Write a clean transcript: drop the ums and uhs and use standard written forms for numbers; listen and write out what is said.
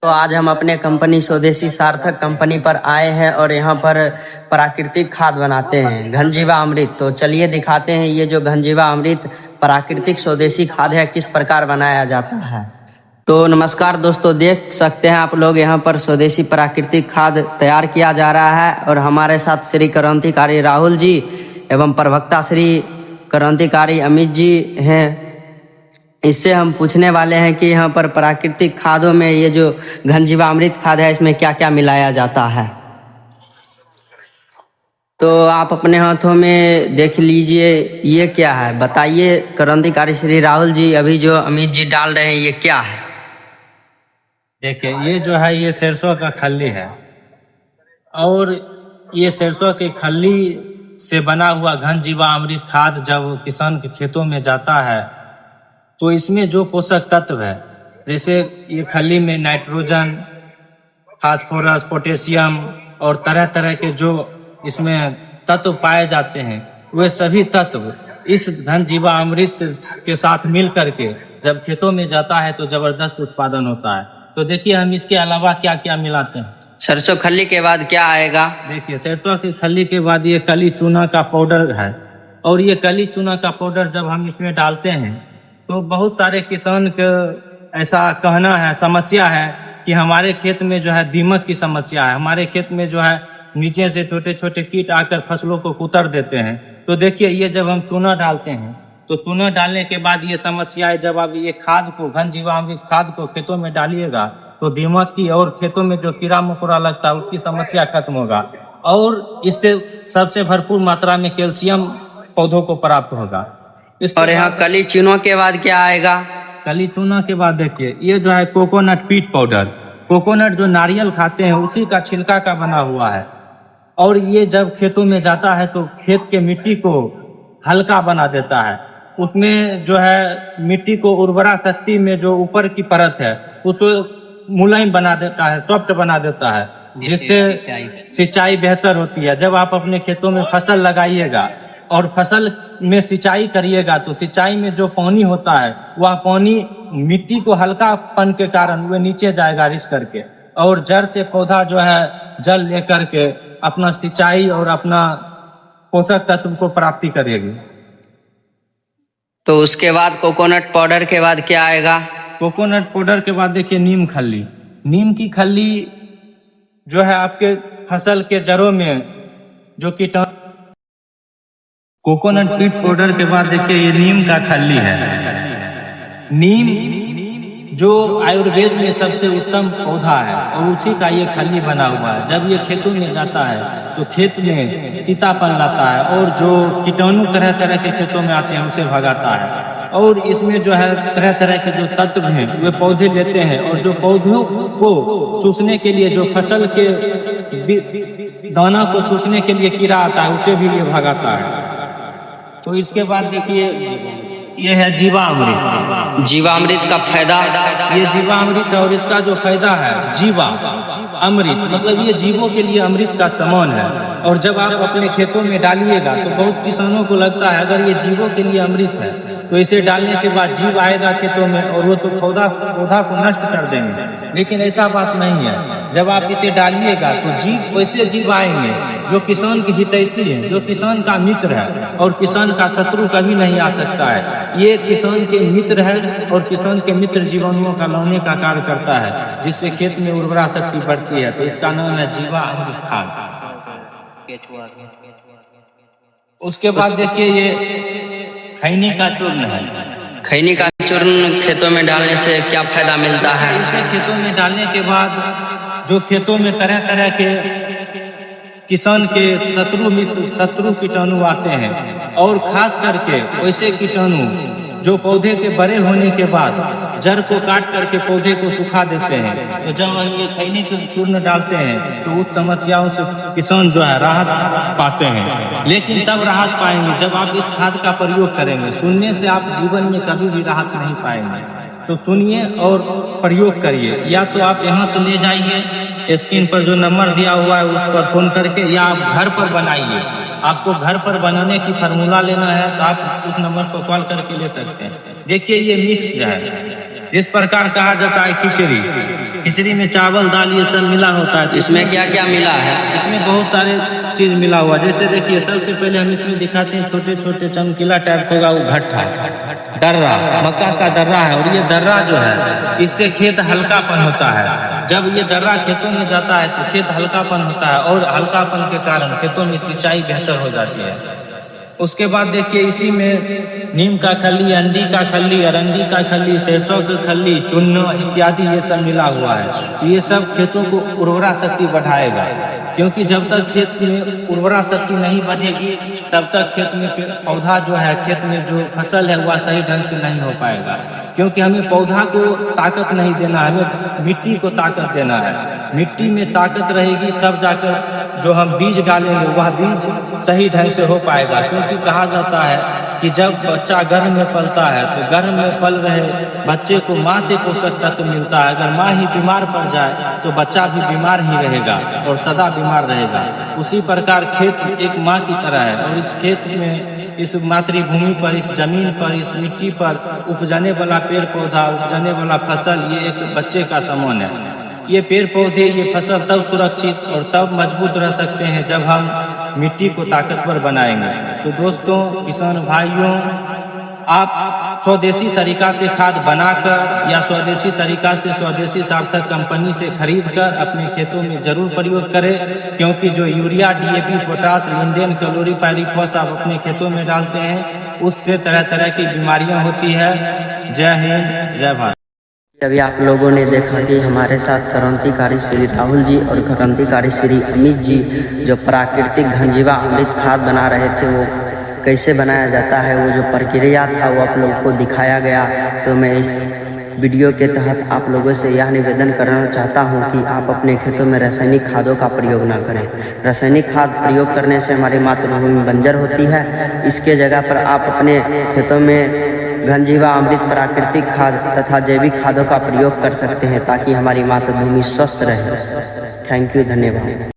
तो आज हम अपने कंपनी स्वदेशी सार्थक कंपनी पर आए हैं और यहाँ पर प्राकृतिक खाद बनाते हैं घनजीवा अमृत। तो चलिए दिखाते हैं ये जो घनजीवा अमृत प्राकृतिक स्वदेशी खाद है किस प्रकार बनाया जाता है। तो नमस्कार दोस्तों, देख सकते हैं आप लोग यहाँ पर स्वदेशी प्राकृतिक खाद तैयार किया जा रहा है और हमारे साथ श्री क्रांतिकारी राहुल जी एवं प्रवक्ता श्री क्रांतिकारी अमित जी हैं। इससे हम पूछने वाले हैं कि यहाँ पर प्राकृतिक खादों में ये जो घनजीवा अमृत खाद है इसमें क्या क्या मिलाया जाता है। तो आप अपने हाथों में देख लीजिए ये क्या है, बताइए क्रांतिकारी श्री राहुल जी। अभी जो अमित जी डाल रहे हैं ये क्या है? देखिए ये जो है ये सरसों का खल्ली है और ये सरसों के खल्ली से बना हुआ घनजीवा अमृत खाद जब किसान के खेतों में जाता है तो इसमें जो पोषक तत्व है, जैसे ये खल्ली में नाइट्रोजन, फास्फोरस, पोटेशियम और तरह तरह के जो इसमें तत्व पाए जाते हैं, वे सभी तत्व इस घनजीवा अमृत के साथ मिल करके जब खेतों में जाता है तो जबरदस्त उत्पादन होता है। तो देखिए हम इसके अलावा क्या क्या मिलाते हैं। सरसों खल्ली के बाद क्या आएगा? देखिए सरसों की खल्ली के बाद ये कली चूना का पाउडर है और ये कली चूना का पाउडर जब हम इसमें डालते हैं तो बहुत सारे किसान के ऐसा कहना है, समस्या है कि हमारे खेत में जो है दीमक की समस्या है, हमारे खेत में जो है नीचे से छोटे छोटे कीट आकर फसलों को कुतर देते हैं। तो देखिए ये जब हम चूना डालते हैं तो चूना डालने के बाद ये समस्या है, जब आप ये खाद को घनजीवा अमृत खाद को खेतों में डालिएगा तो दीमक की और खेतों में जो कीड़ा मकोड़ा लगता है उसकी समस्या खत्म होगा और इससे सबसे भरपूर मात्रा में कैल्शियम पौधों को प्राप्त होगा। और यहाँ कली चूनों के बाद क्या आएगा? कली चूना के बाद देखिए ये जो है कोकोनट पीट पाउडर, कोकोनट जो नारियल खाते हैं उसी का छिलका का बना हुआ है और ये जब खेतों में जाता है तो खेत के मिट्टी को हल्का बना देता है, उसमें जो है मिट्टी को उर्वरा शक्ति में जो ऊपर की परत है उसको मुलायम बना देता है, सॉफ्ट बना देता है, जिससे सिंचाई बेहतर होती है। जब आप अपने खेतों में फसल लगाइएगा और फसल में सिंचाई करिएगा तो सिंचाई में जो पानी होता है वह पानी मिट्टी को हल्कापन के कारण वह नीचे जाएगा रिस करके और जड़ से पौधा जो है जल लेकर के अपना सिंचाई और अपना पोषक तत्व को प्राप्ति करेगी। तो उसके बाद कोकोनट पाउडर के बाद क्या आएगा? कोकोनट पाउडर के बाद देखिए नीम खल्ली, नीम की खल्ली जो है आपके फसल के जड़ों में जो कीटाणु। कोकोनट पीट पाउडर के बाद देखिए ये नीम का खल्ली है। नीम जो आयुर्वेद में सबसे उत्तम पौधा है और उसी का ये खल्ली बना हुआ है। जब ये खेतों में जाता है तो खेत में तीतापन लाता है और जो कीटाणु तरह तरह के खेतों में आते हैं उसे भगाता है और इसमें जो है तरह तरह के जो तत्व हैं वे पौधे लेते हैं और जो पौधों को चूसने के लिए, जो फसल के दाना को चूसने के लिए कीड़ा आता है उसे भी ये भगाता है। तो इसके बाद देखिए ये है जीवा अमृत। जीवा अमृत का फायदा? ये जीवा अमृत है और इसका जो फायदा है जीवा अमृत मतलब ये जीवों के लिए अमृत का समान है और जब आप अपने खेतों में डालिएगा तो बहुत किसानों को लगता है अगर ये जीवों के लिए अमृत है तो इसे डालने के बाद जीव आएगा खेतों में और वो तो पौधा को नष्ट कर देंगे, लेकिन ऐसा बात नहीं है। जब आप इसे डालिएगा तो जीव वैसे जीव आएंगे जो किसान की हितैषी है, जो किसान का मित्र है और किसान का शत्रु कभी नहीं आ सकता है। ये किसान के मित्र है और किसान के मित्र जीवाणुओं का लाने का कार्य करता है जिससे खेत में उर्वरा शक्ति बढ़ती है। तो इसका नाम है जीवा अमृत खाद। उसके बाद देखिए ये खैनी का चूर्ण है। खैनी का चूर्ण खेतों में डालने से क्या फायदा मिलता है? इसे खेतों में डालने के बाद जो खेतों में तरह तरह के किसान के शत्रु कीटाणु आते हैं और खास करके वैसे कीटाणु जो पौधे के बड़े होने के बाद जड़ को काट करके पौधे को सुखा देते हैं, तो जब हम ये खैनी के चूर्ण डालते हैं तो उस समस्याओं से किसान जो है राहत पाते हैं। लेकिन तब राहत पाएंगे जब आप इस खाद का प्रयोग करेंगे। सुनने से आप जीवन में कभी भी राहत नहीं पाएंगे, तो सुनिए और प्रयोग करिए। या तो आप यहाँ से ले जाइए, स्क्रीन पर जो नंबर दिया हुआ है उस पर फोन करके, या आप घर पर बनाइए। आपको घर पर बनाने की फार्मूला लेना है तो आप उस नंबर पर कॉल करके ले सकते हैं। देखिए ये मिक्स है, इस प्रकार कहा जाता है खिचड़ी। खिचड़ी में चावल दाल ये सब मिला होता है। इसमें क्या क्या मिला है? इसमें बहुत सारे चीज मिला हुआ, जैसे देखिए सबसे पहले हम इसमें दिखाते हैं छोटे छोटे चमकीला टाइप होगा वो घट्टा दर्रा, मक्का का दर्रा है। और ये दर्रा जो है इससे खेत हल्कापन होता है। जब ये दर्रा खेतों में जाता है तो खेत हल्कापन होता है और हल्कापन के कारण खेतों में सिंचाई बेहतर हो जाती है। उसके बाद देखिए इसी में नीम का खल्ली, अंडी का खल्ली, अरंडी का खल्ली, सरसों की खल्ली, चुन्न इत्यादि ये सब मिला हुआ है। ये सब खेतों को उर्वरा शक्ति बढ़ाएगा, क्योंकि जब तक खेत में उर्वरा शक्ति नहीं बढ़ेगी तब तक खेत में पौधा जो है, खेत में जो फसल है वह सही ढंग से नहीं हो पाएगा। क्योंकि हमें पौधा को ताकत नहीं देना है, हमें मिट्टी को ताकत देना है। मिट्टी में ताकत रहेगी तब जाकर जो हम बीज डालेंगे वह बीज सही ढंग से हो पाएगा। क्योंकि कहा जाता है कि जब बच्चा गर्भ में पलता है तो गर्भ में पल रहे बच्चे को माँ से पोषक तत्व मिलता है। अगर माँ ही बीमार पड़ जाए तो बच्चा भी बीमार ही रहेगा और सदा बीमार रहेगा। उसी प्रकार खेत एक माँ की तरह है और इस खेत में, इस मातृभूमि पर, इस जमीन पर, इस मिट्टी पर उपजने वाला पेड़ पौधा, उपजने वाला फसल ये एक बच्चे का समान है। ये पेड़ पौधे, ये फसल तब सुरक्षित और तब मजबूत रह सकते हैं जब हम मिट्टी को ताकतवर बनाएंगे। तो दोस्तों, किसान भाइयों, आप स्वदेशी तरीका से खाद बनाकर या स्वदेशी तरीका से स्वदेशी सार्थक कंपनी से खरीदकर अपने खेतों में जरूर प्रयोग करें। क्योंकि जो urea, DAP, potash, lindane, chlorpyrifos आप अपने खेतों में डालते हैं उससे तरह तरह की बीमारियां होती है। जय हिंद, जय भारत। अभी आप लोगों ने देखा कि हमारे साथ क्रांतिकारी श्री राहुल जी और क्रांतिकारी श्री अमित जी जो प्राकृतिक घनजीवा अमृत खाद बना रहे थे, वो कैसे बनाया जाता है, वो जो प्रक्रिया था वो आप लोगों को दिखाया गया। तो मैं इस वीडियो के तहत आप लोगों से यह निवेदन करना चाहता हूं कि आप अपने खेतों में रासायनिक खादों का प्रयोग ना करें। रासायनिक खाद प्रयोग करने से हमारी मातृभूमि बंजर होती है। इसके जगह पर आप अपने खेतों में घनजीवा अमृत, प्राकृतिक खाद तथा जैविक खादों का प्रयोग कर सकते हैं ताकि हमारी मातृभूमि स्वस्थ रहे। थैंक यू, धन्यवाद।